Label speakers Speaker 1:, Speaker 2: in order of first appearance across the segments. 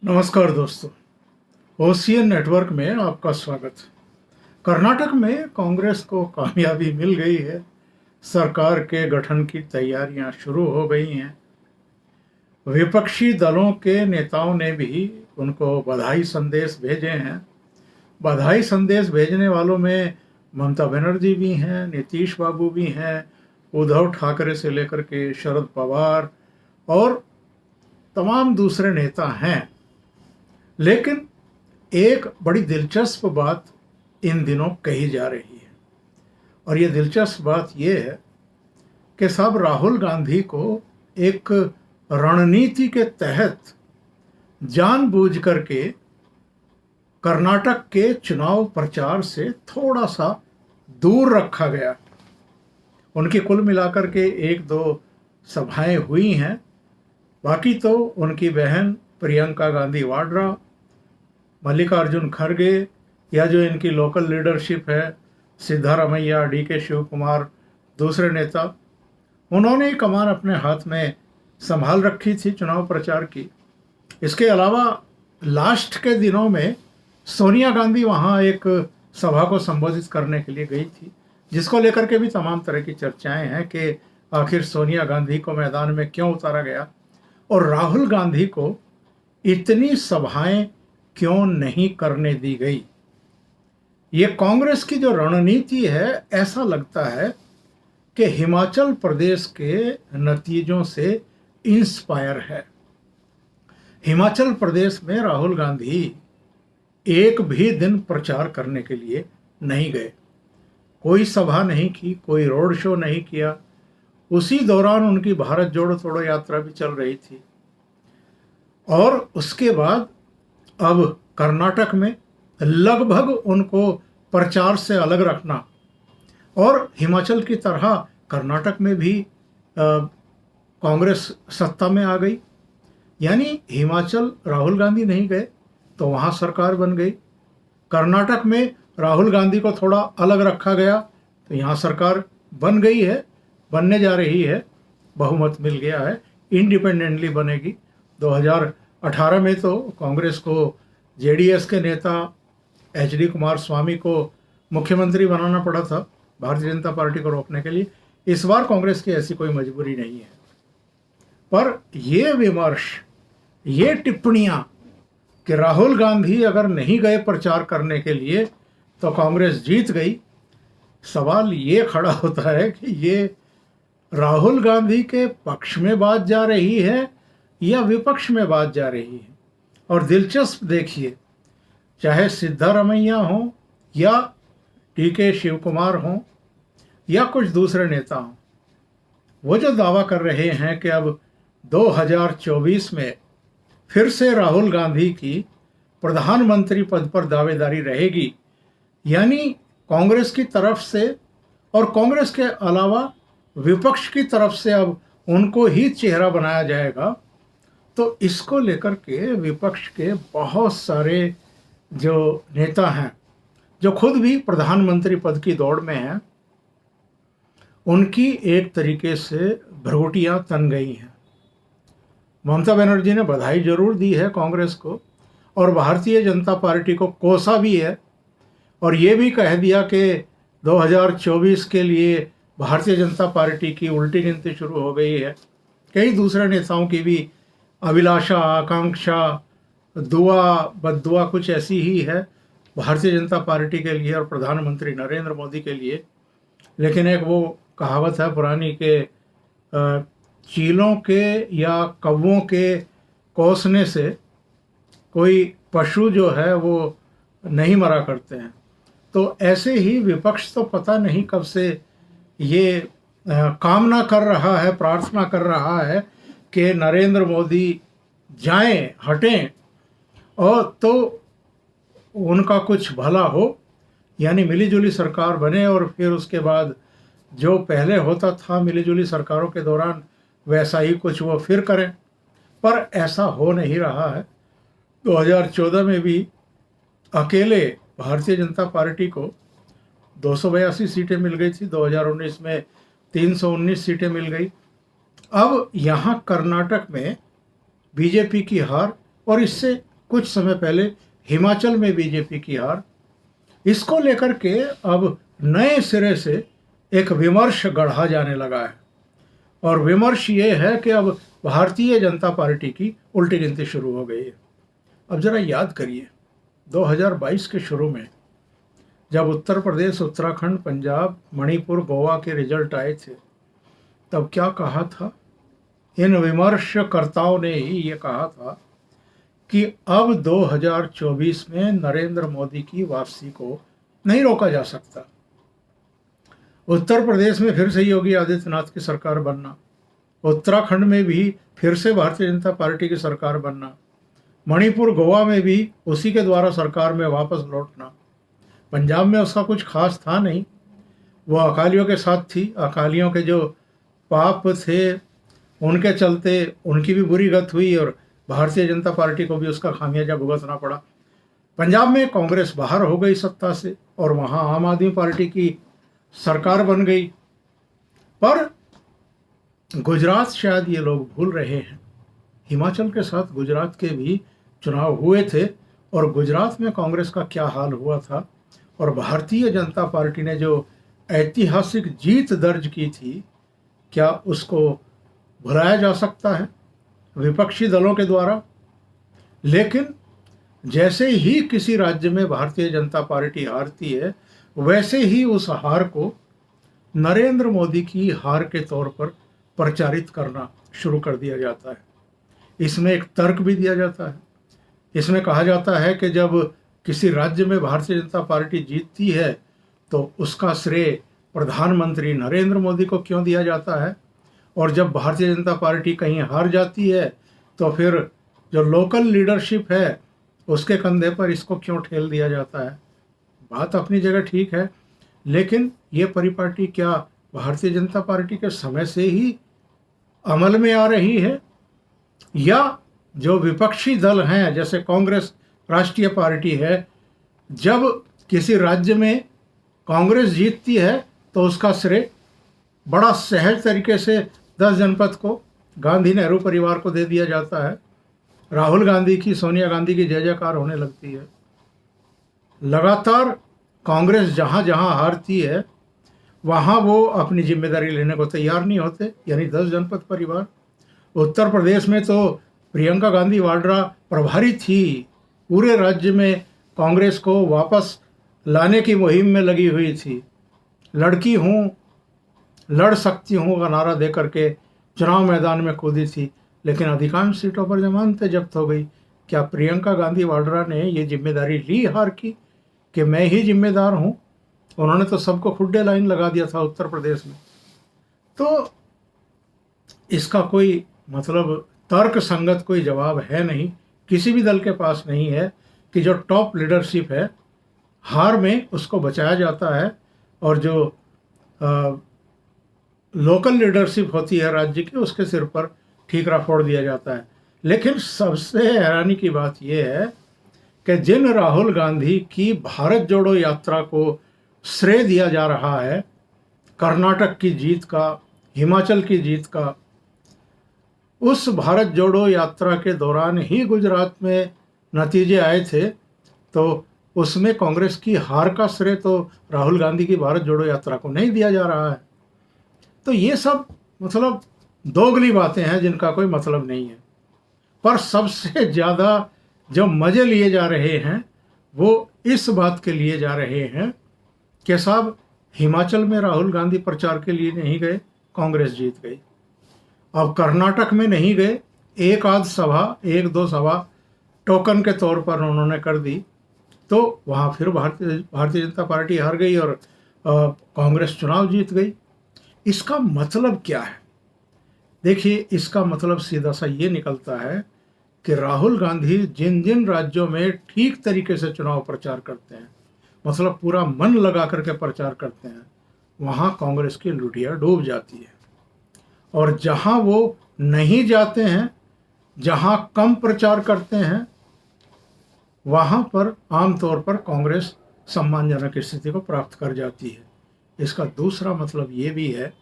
Speaker 1: नमस्कार दोस्तों, ocean network में आपका स्वागत। कर्नाटक में कांग्रेस को कामयाबी मिल गई है। सरकार के गठन की तैयारियां शुरू हो गई हैं। विपक्षी दलों के नेताओं ने भी उनको बधाई संदेश भेजे हैं। बधाई संदेश भेजने वालों में ममता बनर्जी भी हैं, नीतीश बाबू भी हैं, उद्धव ठाकरे से लेकर के शरद पवार और तमाम दूसरे नेता हैं। लेकिन एक बड़ी दिलचस्प बात इन दिनों कही जा रही है, और ये दिलचस्प बात ये है कि साहब राहुल गांधी को एक रणनीति के तहत जानबूझ करके कर्नाटक के चुनाव प्रचार से थोड़ा सा दूर रखा गया। उनकी कुल मिलाकर के एक दो सभाएं हुई हैं, बाकी तो उनकी बहन प्रियंका गांधी वाड्रा, मल्लिकार्जुन खड़गे या जो इनकी लोकल लीडरशिप है सिद्धारमैया, डीके शिव कुमार, दूसरे नेता, उन्होंने ही कमान अपने हाथ में संभाल रखी थी चुनाव प्रचार की। इसके अलावा लास्ट के दिनों में सोनिया गांधी वहाँ एक सभा को संबोधित करने के लिए गई थी, जिसको लेकर के भी तमाम तरह की चर्चाएं हैं कि आखिर सोनिया गांधी को मैदान में क्यों उतारा गया और राहुल गांधी को इतनी सभाएं क्यों नहीं करने दी गई। ये कांग्रेस की जो रणनीति है, ऐसा लगता है कि हिमाचल प्रदेश के नतीजों से इंस्पायर है। हिमाचल प्रदेश में राहुल गांधी एक भी दिन प्रचार करने के लिए नहीं गए, कोई सभा नहीं की, कोई रोड शो नहीं किया। उसी दौरान उनकी भारत जोड़ो तोड़ो यात्रा भी चल रही थी। और उसके बाद अब कर्नाटक में लगभग उनको प्रचार से अलग रखना, और हिमाचल की तरह कर्नाटक में भी कांग्रेस सत्ता में आ गई। यानी हिमाचल राहुल गांधी नहीं गए तो वहाँ सरकार बन गई। कर्नाटक में राहुल गांधी को थोड़ा अलग रखा गया तो यहाँ सरकार बन गई है, बनने जा रही है, बहुमत मिल गया है, इंडिपेंडेंटली बनेगी। 2018 में तो कांग्रेस को जेडीएस के नेता एचडी कुमार स्वामी को मुख्यमंत्री बनाना पड़ा था भारतीय जनता पार्टी को रोकने के लिए। इस बार कांग्रेस की ऐसी कोई मजबूरी नहीं है। पर ये विमर्श, ये टिप्पणियां कि राहुल गांधी अगर नहीं गए प्रचार करने के लिए तो कांग्रेस जीत गई, सवाल ये खड़ा होता है कि ये राहुल गांधी के पक्ष में बात जा रही है या विपक्ष में बात जा रही है। और दिलचस्प देखिए, चाहे सिद्धारमैया हो या डीके शिव कुमार हो या कुछ दूसरे नेता हों, वो जो दावा कर रहे हैं कि अब 2024 में फिर से राहुल गांधी की प्रधानमंत्री पद पर दावेदारी रहेगी, यानी कांग्रेस की तरफ से और कांग्रेस के अलावा विपक्ष की तरफ से अब उनको ही चेहरा बनाया जाएगा, तो इसको लेकर के विपक्ष के बहुत सारे जो नेता हैं, जो खुद भी प्रधानमंत्री पद की दौड़ में हैं, उनकी एक तरीके से भ्रुकुटियां तन गई हैं। ममता बनर्जी ने बधाई जरूर दी है कांग्रेस को और भारतीय जनता पार्टी को कोसा भी है, और ये भी कह दिया कि 2024 के लिए भारतीय जनता पार्टी की उल्टी गिनती शुरू हो गई है। कई दूसरे नेताओं की भी अभिलाषा, आकांक्षा, दुआ बद्दुआ कुछ ऐसी ही है भारतीय जनता पार्टी के लिए और प्रधानमंत्री नरेंद्र मोदी के लिए। लेकिन एक वो कहावत है पुरानी के चीलों के या कौवों के कोसने से कोई पशु जो है वो नहीं मरा करते हैं। तो ऐसे ही विपक्ष तो पता नहीं कब से ये कामना कर रहा है, प्रार्थना कर रहा है कि नरेंद्र मोदी जाएं, हटें और तो उनका कुछ भला हो, यानी मिलीजुली सरकार बने और फिर उसके बाद जो पहले होता था मिलीजुली सरकारों के दौरान वैसा ही कुछ वो फिर करें। पर ऐसा हो नहीं रहा है। 2014 में भी अकेले भारतीय जनता पार्टी को 282 सीटें मिल गई थी, 2019 में 319 सीटें मिल गई। अब यहाँ कर्नाटक में बीजेपी की हार और इससे कुछ समय पहले हिमाचल में बीजेपी की हार, इसको लेकर के अब नए सिरे से एक विमर्श गढ़ा जाने लगा है। और विमर्श ये है कि अब भारतीय जनता पार्टी की उल्टी गिनती शुरू हो गई है। अब जरा याद करिए, 2022 के शुरू में जब उत्तर प्रदेश, उत्तराखंड, पंजाब, मणिपुर, गोवा के रिजल्ट आए थे, तब क्या कहा था? इन विमर्शकर्ताओं ने ही ये कहा था कि अब 2024 में नरेंद्र मोदी की वापसी को नहीं रोका जा सकता। उत्तर प्रदेश में फिर से योगी आदित्यनाथ की सरकार बनना, उत्तराखंड में भी फिर से भारतीय जनता पार्टी की सरकार बनना, मणिपुर, गोवा में भी उसी के द्वारा सरकार में वापस लौटना। पंजाब में उसका कुछ खास था नहीं, वो अकालियों के साथ थी। अकालियों के जो पाप थे उनके चलते उनकी भी बुरी गत हुई और भारतीय जनता पार्टी को भी उसका खामियाजा भुगतना पड़ा। पंजाब में कांग्रेस बाहर हो गई सत्ता से और वहाँ आम आदमी पार्टी की सरकार बन गई। पर गुजरात शायद ये लोग भूल रहे हैं, हिमाचल के साथ गुजरात के भी चुनाव हुए थे और गुजरात में कांग्रेस का क्या हाल हुआ था और भारतीय जनता पार्टी ने जो ऐतिहासिक जीत दर्ज की थी, क्या उसको भुलाया जा सकता है विपक्षी दलों के द्वारा? लेकिन जैसे ही किसी राज्य में भारतीय जनता पार्टी हारती है, वैसे ही उस हार को नरेंद्र मोदी की हार के तौर पर प्रचारित करना शुरू कर दिया जाता है। इसमें एक तर्क भी दिया जाता है। इसमें कहा जाता है कि जब किसी राज्य में भारतीय जनता पार्टी जीतती है तो उसका श्रेय प्रधानमंत्री नरेंद्र मोदी को क्यों दिया जाता है, और जब भारतीय जनता पार्टी कहीं हार जाती है तो फिर जो लोकल लीडरशिप है उसके कंधे पर इसको क्यों ठेल दिया जाता है। बात अपनी जगह ठीक है, लेकिन ये परिपाटी क्या भारतीय जनता पार्टी के समय से ही अमल में आ रही है, या जो विपक्षी दल हैं जैसे कांग्रेस राष्ट्रीय पार्टी है, जब किसी राज्य में कांग्रेस जीतती है तो उसका श्रेय बड़ा सहज तरीके से 10 जनपद को गांधी नेहरू परिवार को दे दिया जाता है। राहुल गांधी की, सोनिया गांधी की जय जयकार होने लगती है। लगातार कांग्रेस जहाँ जहाँ हारती है वहाँ वो अपनी जिम्मेदारी लेने को तैयार नहीं होते, यानी 10 जनपद परिवार। उत्तर प्रदेश में तो प्रियंका गांधी वाड्रा प्रभारी थी, पूरे राज्य में कांग्रेस को वापस लाने की मुहिम में लगी हुई थी। लड़की हूँ, लड़ सकती हूँ का नारा दे करके चुनाव मैदान में कूदी थी, लेकिन अधिकांश सीटों पर जमानतें जब्त हो गई। क्या प्रियंका गांधी वाड्रा ने ये जिम्मेदारी ली हार की कि मैं ही जिम्मेदार हूँ? उन्होंने तो सबको खुड्डे लाइन लगा दिया था उत्तर प्रदेश में। तो इसका कोई मतलब तर्क संगत कोई जवाब है नहीं, किसी भी दल के पास नहीं है कि जो टॉप लीडरशिप है हार में उसको बचाया जाता है और जो लोकल लीडरशिप होती है राज्य की उसके सिर पर ठीकरा फोड़ दिया जाता है। लेकिन सबसे हैरानी की बात यह है कि जिन राहुल गांधी की भारत जोड़ो यात्रा को श्रेय दिया जा रहा है, कर्नाटक की जीत का, हिमाचल की जीत का, उस भारत जोड़ो यात्रा के दौरान ही गुजरात में नतीजे आए थे, तो उसमें कांग्रेस की हार का श्रेय तो राहुल गांधी की भारत जोड़ो यात्रा को नहीं दिया जा रहा है। तो ये सब मतलब दोगली बातें हैं जिनका कोई मतलब नहीं है। पर सबसे ज़्यादा जो मज़े लिए जा रहे हैं वो इस बात के लिए जा रहे हैं कि साहब हिमाचल में राहुल गांधी प्रचार के लिए नहीं गए, कांग्रेस जीत गई। अब कर्नाटक में नहीं गए, एक आध सभा, एक दो सभा टोकन के तौर पर उन्होंने कर दी, तो वहाँ फिर भारतीय जनता पार्टी हार गई और कांग्रेस चुनाव जीत गई। इसका मतलब क्या है? देखिए, इसका मतलब सीधा सा ये निकलता है कि राहुल गांधी जिन जिन राज्यों में ठीक तरीके से चुनाव प्रचार करते हैं, मतलब पूरा मन लगा करके प्रचार करते हैं, वहाँ कांग्रेस की लुटिया डूब जाती है। और जहाँ वो नहीं जाते हैं, जहाँ कम प्रचार करते हैं, वहाँ पर आमतौर पर कांग्रेस सम्मानजनक स्थिति को प्राप्त कर जाती है। इसका दूसरा मतलब ये भी है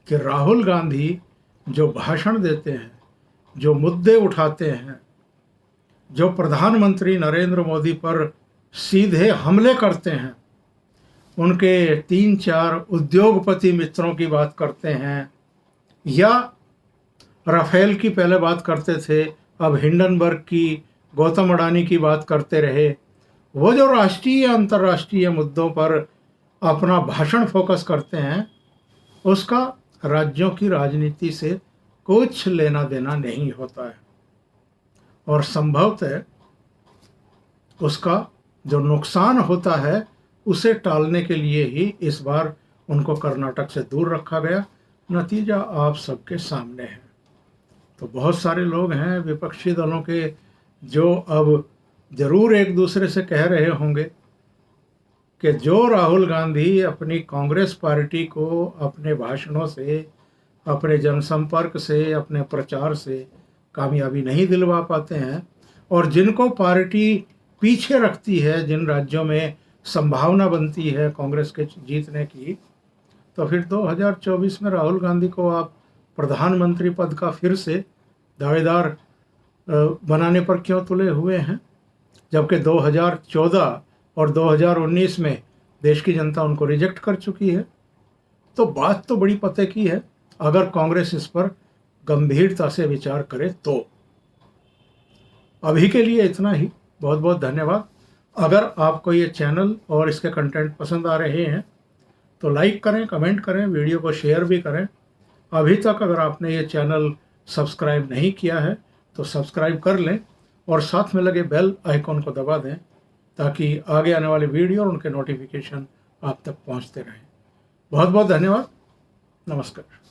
Speaker 1: कि राहुल गांधी जो भाषण देते हैं, जो मुद्दे उठाते हैं, जो प्रधानमंत्री नरेंद्र मोदी पर सीधे हमले करते हैं, उनके 3-4 उद्योगपति मित्रों की बात करते हैं, या राफेल की पहले बात करते थे, अब हिंडनबर्ग की, गौतम अडानी की बात करते रहे, वो जो राष्ट्रीय अंतर्राष्ट्रीय मुद्दों पर अपना भाषण फोकस करते हैं, उसका राज्यों की राजनीति से कुछ लेना देना नहीं होता है। और संभवतः उसका जो नुकसान होता है उसे टालने के लिए ही इस बार उनको कर्नाटक से दूर रखा गया। नतीजा आप सबके सामने है। तो बहुत सारे लोग हैं विपक्षी दलों के जो अब जरूर एक दूसरे से कह रहे होंगे कि जो राहुल गांधी अपनी कांग्रेस पार्टी को अपने भाषणों से, अपने जनसंपर्क से, अपने प्रचार से कामयाबी नहीं दिलवा पाते हैं, और जिनको पार्टी पीछे रखती है, जिन राज्यों में संभावना बनती है कांग्रेस के जीतने की, तो फिर 2024 में राहुल गांधी को आप प्रधानमंत्री पद का फिर से दावेदार बनाने पर क्यों तुले हुए हैं, जबकि 2014 और 2019 में देश की जनता उनको रिजेक्ट कर चुकी है। तो बात तो बड़ी पते की है, अगर कांग्रेस इस पर गंभीरता से विचार करे तो। अभी के लिए इतना ही। बहुत बहुत धन्यवाद। अगर आपको ये चैनल और इसके कंटेंट पसंद आ रहे हैं तो लाइक करें, कमेंट करें, वीडियो को शेयर भी करें। अभी तक अगर आपने ये चैनल सब्सक्राइब नहीं किया है तो सब्सक्राइब कर लें और साथ में लगे बेल आइकॉन को दबा दें, ताकि आगे आने वाले वीडियो और उनके नोटिफिकेशन आप तक पहुंचते रहें। बहुत बहुत धन्यवाद। नमस्कार।